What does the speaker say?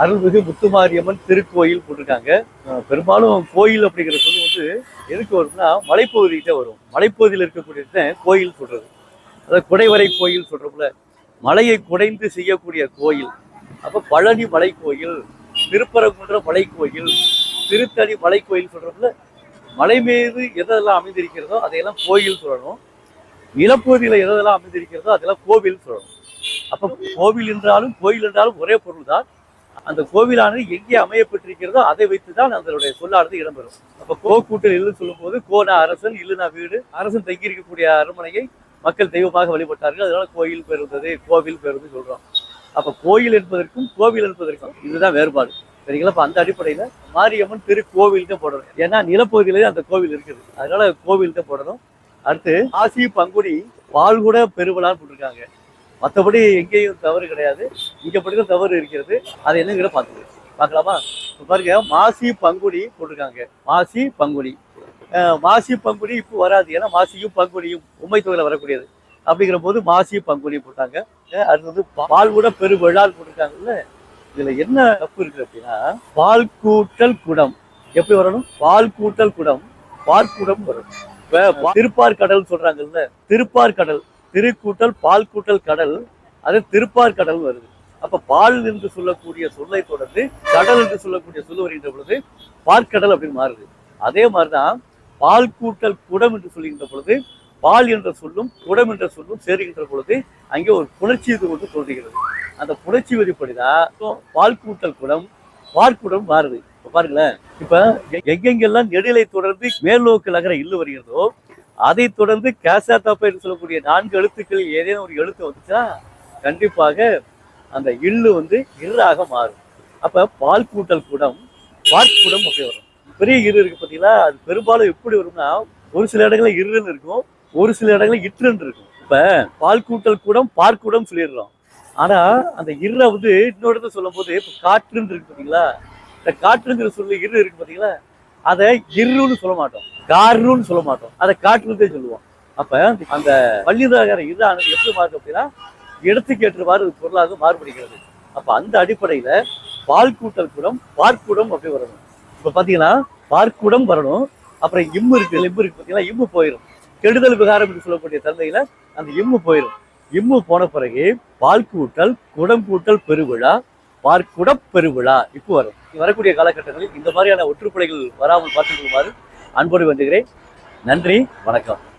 அருள்மிகு முத்துமாரியம்மன் திருக்கோயில் போட்டிருக்காங்க. பெரும்பாலும் கோயில் அப்படிங்கிற சொல்லு வந்து எதுக்கு வரும்னா மலைப்பகுதிகிட்ட வரும். மலைப்பகுதியில் இருக்கக்கூடிய கோயில் சொல்றது. அதாவது குடைவரை கோயில் சொல்றோம்ல, மலையை குடைந்து செய்யக்கூடிய கோயில். அப்ப பழனி மலை கோயில், திருப்பரங்குன்ற மலை கோயில், திருத்தணி மலை கோயில் சொல்றோம்ல, மலை மீது எதெல்லாம் அமைந்திருக்கிறதோ அதையெல்லாம் கோயில் சொல்லணும். நிலப்பகுதியில எதெல்லாம் அமைந்திருக்கிறதோ அதெல்லாம் கோவில் சொல்லணும். அப்ப கோவில் என்றாலும் கோயில் என்றாலும் ஒரே பொருள் தான். அந்த கோவிலானது எங்கே அமையப்பட்டிருக்கிறதோ அதை வைத்துதான் அதனுடைய சொல்லானது இடம்பெறும். அப்ப கோ கூட்டல் இல்லு சொல்லும் போது கோனா அரசன், இல்லுனா வீடு. அரசன் தங்கி இருக்கக்கூடிய அரண்மனையை மக்கள் தெய்வமாக வழிபட்டார்கள். அதனால கோயில் பேர் இருந்தது, கோவில் பேர் வந்து சொல்றோம். அப்ப கோயில் என்பதற்கும் கோவில் என்பதற்கும் இதுதான் வேறுபாடு. சரிங்களா? அப்ப அந்த அடிப்படையில மாரியம்மன் திருக்கோவில் தான் போடணும். ஏன்னா நிலப்பகுதியிலே அந்த கோவில் இருக்குது, அதனால கோவில் தான் போடணும். அடுத்து ஆசி பங்குனி பால்குட பெருவிழான்னு போட்டிருக்காங்க. மற்றபடி எங்கேயும் தவறு கிடையாது, இங்க படிதான் தவறு இருக்கிறது. அது என்னங்கிற பார்க்கலாமா? பாருங்க, மாசி பங்குனி போட்டிருக்காங்க. மாசி பங்குனி, மாசி பங்குனி இப்போ வராது, ஏன்னா மாசியும் பங்குனியும் உண்மை தொகையில வரக்கூடியது. அப்படிங்கிற போது மாசி பங்குனி போட்டாங்க. அடுத்தது பால்குட பெருவிழான்னு போட்டிருக்காங்கல்ல, இதுல என்ன தப்பு இருக்கு அப்படின்னா, பால் கூட்டல் குடம் எப்படி வரணும்? பால் கூட்டல் குடம், பார்க்குடம் வரும். இப்ப திருப்பார் கடல் சொல்றாங்கல்ல, திருப்பார் கடல், திருக்கூட்டல் பால் கூட்டல் கடல், அது திருப்பார் கடல் வருது. அப்ப பால் என்று சொல்லக்கூடிய சொல்லை தொடர்ந்து கடல் என்று சொல்லக்கூடிய சொல்லு வருகின்ற பொழுது பார்க்கடல் அப்படின்னு மாறுது. அதே மாதிரிதான் பால் கூட்டல் குடம் என்று சொல்லுகின்ற பொழுது பால் என்ற சொல்லும் குடம் என்ற சொல்லும் சேருகின்ற பொழுது அங்கே ஒரு புணர்ச்சி இது கொண்டு தோன்றுகிறது. அந்த புணர்ச்சி விதிப்படிதான் பால் கூட்டல் குடம் பார்க்குடம் மாறுது. இப்ப பாருங்களேன், இப்ப எங்கெங்கெல்லாம் நெடிலை தொடர்ந்து மேல் நோக்கு நகர இல்லு வருகிறதோ அதை தொடர்ந்து கேசா தப்ப என்று சொல்லக்கூடிய 4 எழுத்துக்கள் ஏதேனும் ஒரு எழுத்து வந்துச்சா கண்டிப்பாக அந்த இல்லு வந்து இறாக மாறும். அப்ப பால் கூட்டல் குடம் பார்க்குடம் அப்படி வரும். பெரிய இரு இருக்கு பார்த்தீங்களா, அது பெரும்பாலும் எப்படி வரும்னா ஒரு சில இடங்களில் இருன்னு இருக்கும், ஒரு சில இடங்களில் இற்றுன்னு இருக்கும். இப்ப பால் கூட்டல் குடம் பார்க்குடம் சொல்லிடுறோம். ஆனா அந்த இறை வந்து இன்னொரு இடத்துல சொல்லும் போது இப்ப காற்றுன்னு இருக்கு பார்த்தீங்களா, இந்த காற்றுங்கிற சொல்லி இரு இருக்கு பார்த்தீங்களா, அதை இருன்னு சொல்ல மாட்டோம், காருன்னு சொல்ல மாட்டோம், அதை காற்றுன்னு சொல்லுவோம். அப்ப அந்த பள்ளிதாகர இதானது எப்படி மாறும் அப்படின்னா இடத்துக்கு ஏற்றவாறு பொருளாக மாறுபடுகிறது. அப்ப அந்த அடிப்படையில பால் கூட்டல் குடம் பார்க்குடம் அப்படி வரணும். இப்ப பாத்தீங்கன்னா பார்க்குடம் வரணும். அப்புறம் இம்மு இருக்கு, இம்மு இருக்கு பாத்தீங்கன்னா, இம்மு போயிடும். கெடுதல் விகாரம் என்று சொல்லக்கூடிய தந்தையில அந்த இம்மு போயிடும். இம்மு போன பிறகு பால் கூட்டல் குடம் கூட்டல் பெருவிழா, பார்க்குட பெருவிழா இப்போ வரும். வரக்கூடிய காலகட்டங்களில் இந்த மாதிரியான ஒற்றுப்படைகள் வராமல் பார்த்துக் கொள்ளுமாறு அன்போடு வேண்டுகிறேன். நன்றி, வணக்கம்.